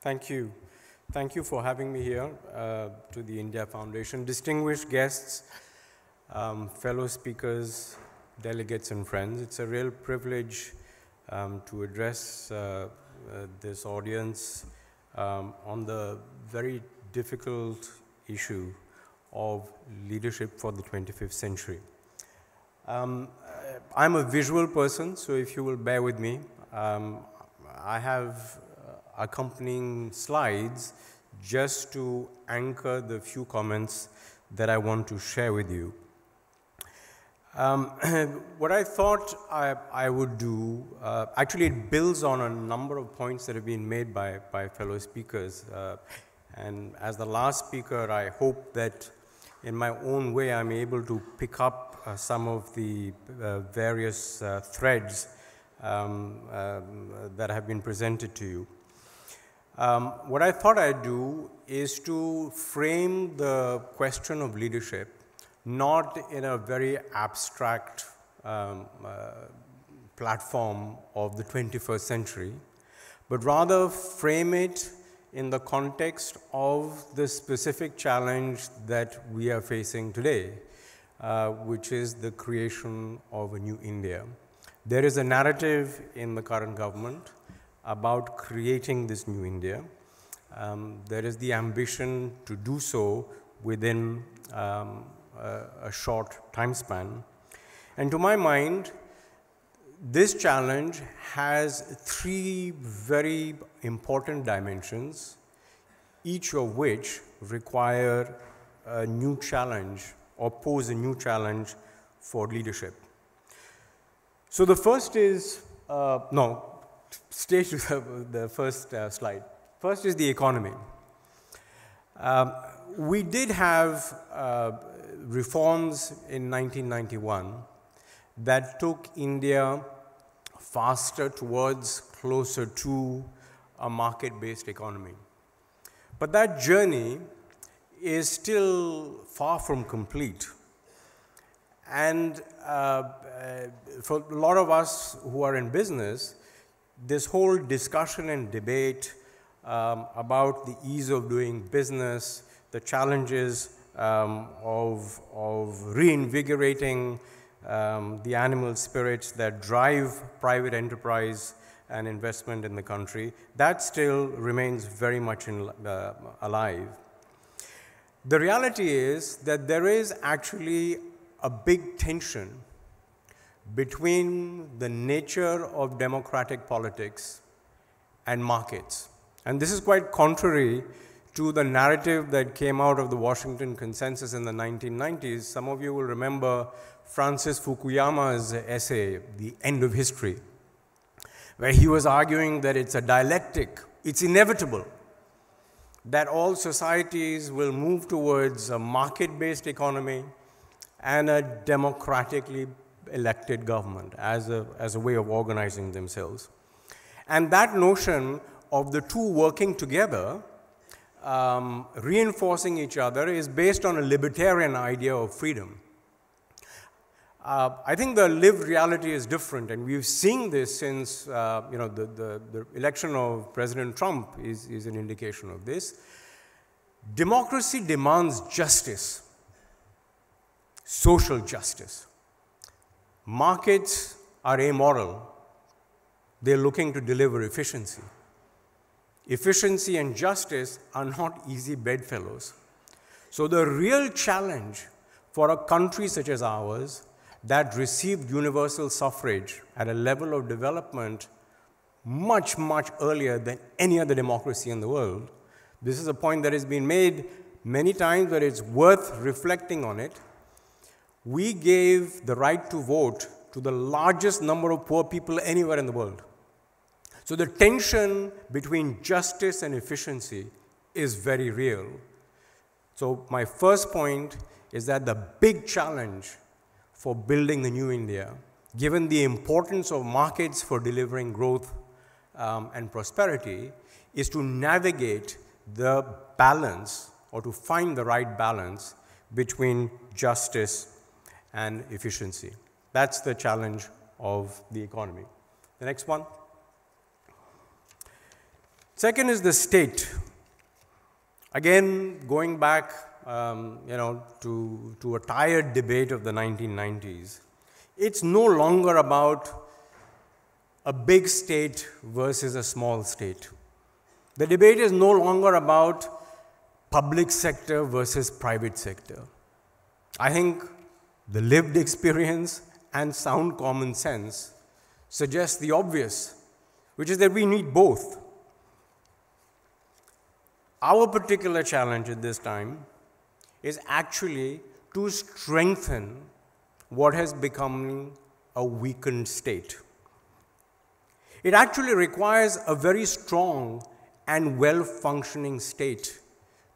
Thank you. Thank you for having me here to the India Foundation. Distinguished guests, fellow speakers, delegates and friends, it's a real privilege to address this audience on the very difficult issue of leadership for the 25th century. I'm a visual person, so if you will bear with me, I have accompanying slides just to anchor the few comments that I want to share with you. What I thought I would do, actually it builds on a number of points that have been made by fellow speakers. And as the last speaker, I hope that in my own way I'm able to pick up some of the various threads that have been presented to you. What I thought I'd do is to frame the question of leadership not in a very abstract platform of the 21st century, but rather frame it in the context of the specific challenge that we are facing today, which is the creation of a new India. There is a narrative in the current government about creating this new India. There is the ambition to do so within a short time span. And to my mind, this challenge has three very important dimensions, each of which require a new challenge or pose a new challenge for leadership. So the first is, stay to the first slide. First is the economy. We did have reforms in 1991 that took India faster towards closer to a market-based economy. But that journey is still far from complete. And for a lot of us who are in business, this whole discussion and debate about the ease of doing business, the challenges of reinvigorating the animal spirits that drive private enterprise and investment in the country, that still remains very much alive. The reality is that there is actually a big tension between the nature of democratic politics and markets. And this is quite contrary to the narrative that came out of the Washington Consensus in the 1990s. Some of you will remember Francis Fukuyama's essay, The End of History, where he was arguing that it's a dialectic, it's inevitable that all societies will move towards a market-based economy and a democratically elected government as a way of organizing themselves. And that notion of the two working together, reinforcing each other, is based on a libertarian idea of freedom. I think the lived reality is different, and we've seen this since the election of President Trump is an indication of this. Democracy demands justice, social justice. Markets are amoral. They're looking to deliver efficiency. Efficiency and justice are not easy bedfellows. So the real challenge for a country such as ours that received universal suffrage at a level of development much, much earlier than any other democracy in the world, this is a point that has been made many times, but it's worth reflecting on it. We gave the right to vote to the largest number of poor people anywhere in the world. So the tension between justice and efficiency is very real. So my first point is that the big challenge for building the new India, given the importance of markets for delivering growth and prosperity, is to navigate the balance or to find the right balance between justice and efficiency. That's the challenge of the economy. The next one. Second is the state. Again, going back to a tired debate of the 1990s, it's no longer about a big state versus a small state. The debate is no longer about public sector versus private sector. I think the lived experience and sound common sense suggest the obvious, which is that we need both. Our particular challenge at this time is actually to strengthen what has become a weakened state. It actually requires a very strong and well-functioning state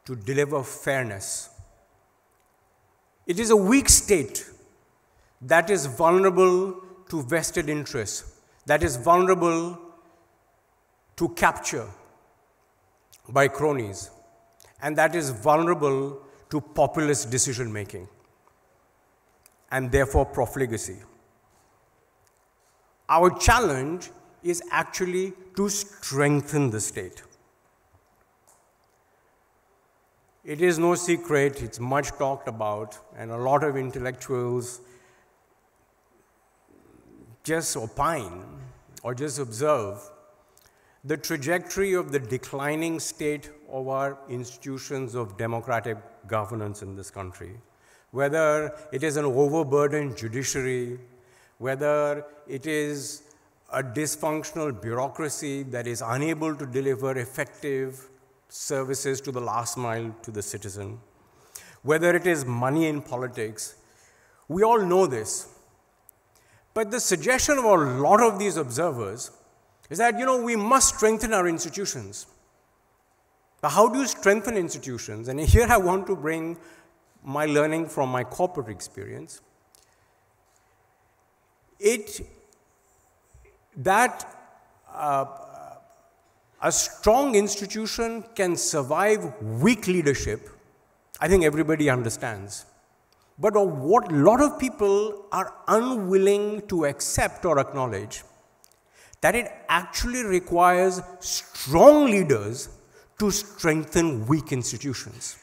to deliver fairness. It is a weak state that is vulnerable to vested interests, that is vulnerable to capture by cronies, and that is vulnerable to populist decision-making, and therefore profligacy. Our challenge is actually to strengthen the state. It is no secret, it's much talked about, and a lot of intellectuals just opine or just observe the trajectory of the declining state of our institutions of democratic governance in this country. Whether it is an overburdened judiciary, whether it is a dysfunctional bureaucracy that is unable to deliver effective services to the last mile to the citizen, whether it is money in politics, we all know this. But the suggestion of a lot of these observers is that, we must strengthen our institutions. But how do you strengthen institutions? And here I want to bring my learning from my corporate experience. A strong institution can survive weak leadership, I think everybody understands. But what a lot of people are unwilling to accept or acknowledge, that it actually requires strong leaders to strengthen weak institutions.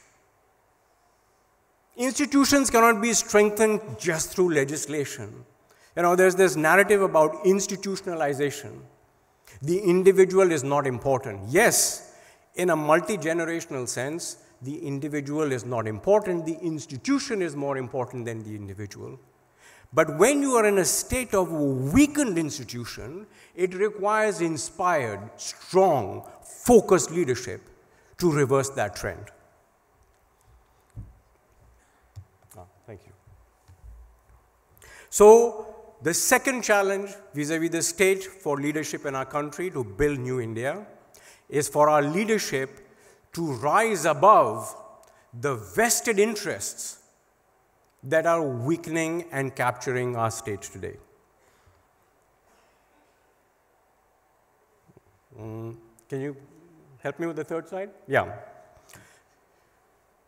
Institutions cannot be strengthened just through legislation. There's this narrative about institutionalization. The individual is not important. Yes, in a multi-generational sense, the individual is not important. The institution is more important than the individual. But when you are in a state of weakened institution, it requires inspired, strong, focused leadership to reverse that trend. Thank you. So, the second challenge vis-à-vis the state for leadership in our country to build New India is for our leadership to rise above the vested interests that are weakening and capturing our state today. Can you help me with the third slide? Yeah.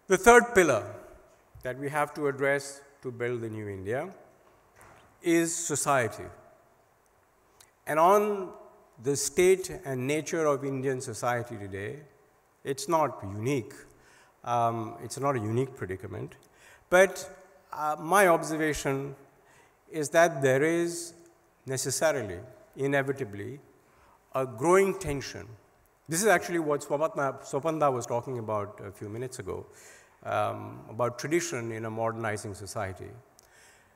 The third pillar that we have to address to build the New India is society. And on the state and nature of Indian society today, it's not unique. It's not a unique predicament. But my observation is that there is necessarily, inevitably, a growing tension. This is actually what Swapanda was talking about a few minutes ago, about tradition in a modernizing society.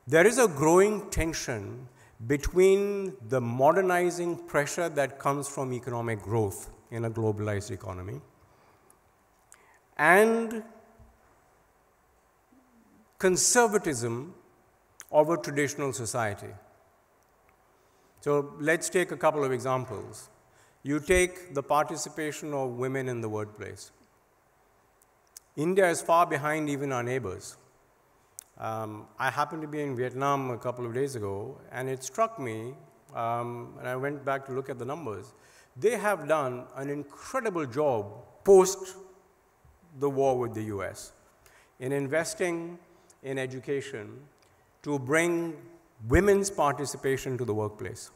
There is a growing tension between the modernizing pressure that comes from economic growth in a globalized economy and conservatism of a traditional society. So let's take a couple of examples. You take the participation of women in the workplace. India is far behind even our neighbors. I happened to be in Vietnam a couple of days ago, and it struck me, and I went back to look at the numbers. They have done an incredible job post the war with the US in investing in education to bring women's participation to the workplace.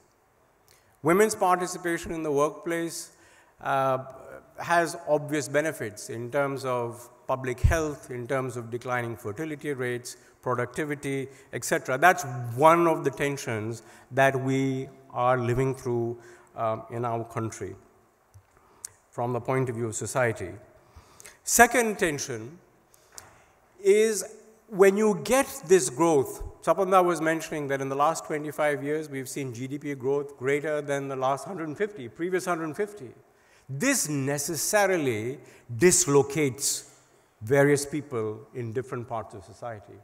Women's participation in the workplace has obvious benefits in terms of public health, in terms of declining fertility rates, productivity, etc. That's one of the tensions that we are living through in our country from the point of view of society. Second tension is when you get this growth. Sapanda was mentioning that in the last 25 years, we've seen GDP growth greater than the last 150, previous 150. This necessarily dislocates various people in different parts of society.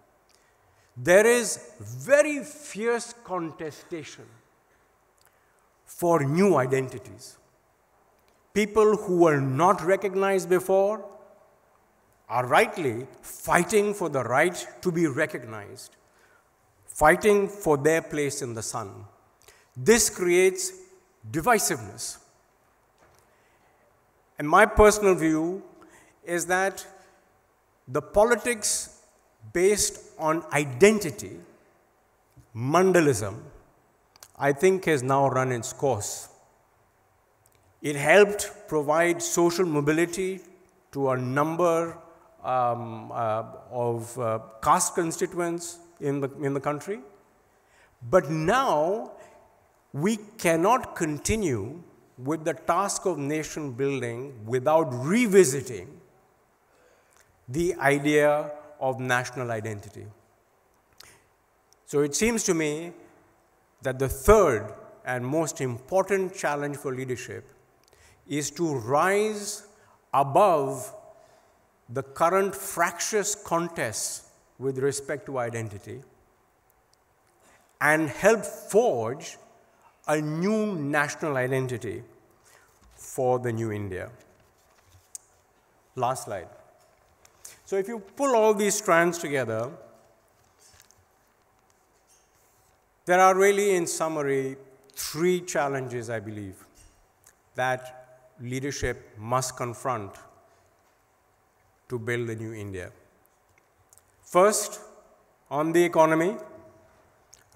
There is very fierce contestation for new identities. People who were not recognized before are rightly fighting for the right to be recognized, fighting for their place in the sun. This creates divisiveness. And my personal view is that the politics based on identity, Mandalism, I think has now run its course. It helped provide social mobility to a number of caste constituents in the country. But now we cannot continue with the task of nation building without revisiting the idea of national identity. So it seems to me that the third and most important challenge for leadership is to rise above the current fractious contests with respect to identity and help forge a new national identity for the new India. Last slide. So if you pull all these strands together, there are really, in summary, three challenges, I believe, that leadership must confront to build the new India. First, on the economy,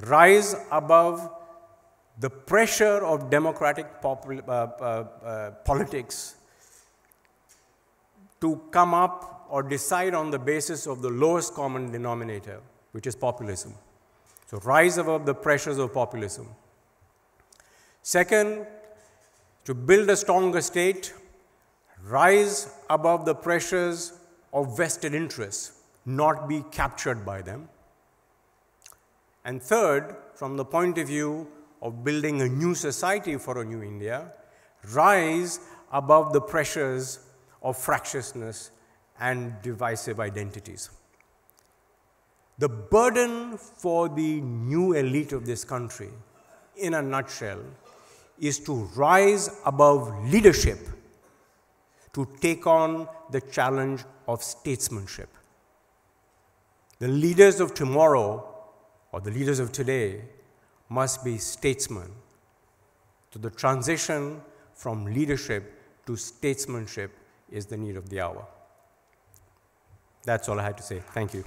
rise above the pressure of democratic politics to come up or decide on the basis of the lowest common denominator, which is populism. So rise above the pressures of populism. Second, to build a stronger state, rise above the pressures of vested interests, not be captured by them. And third, from the point of view of building a new society for a new India, rise above the pressures of fractiousness and divisive identities. The burden for the new elite of this country, in a nutshell, is to rise above leadership to take on the challenge of statesmanship. The leaders of tomorrow, or the leaders of today, must be statesmen. So the transition from leadership to statesmanship is the need of the hour. That's all I had to say. Thank you.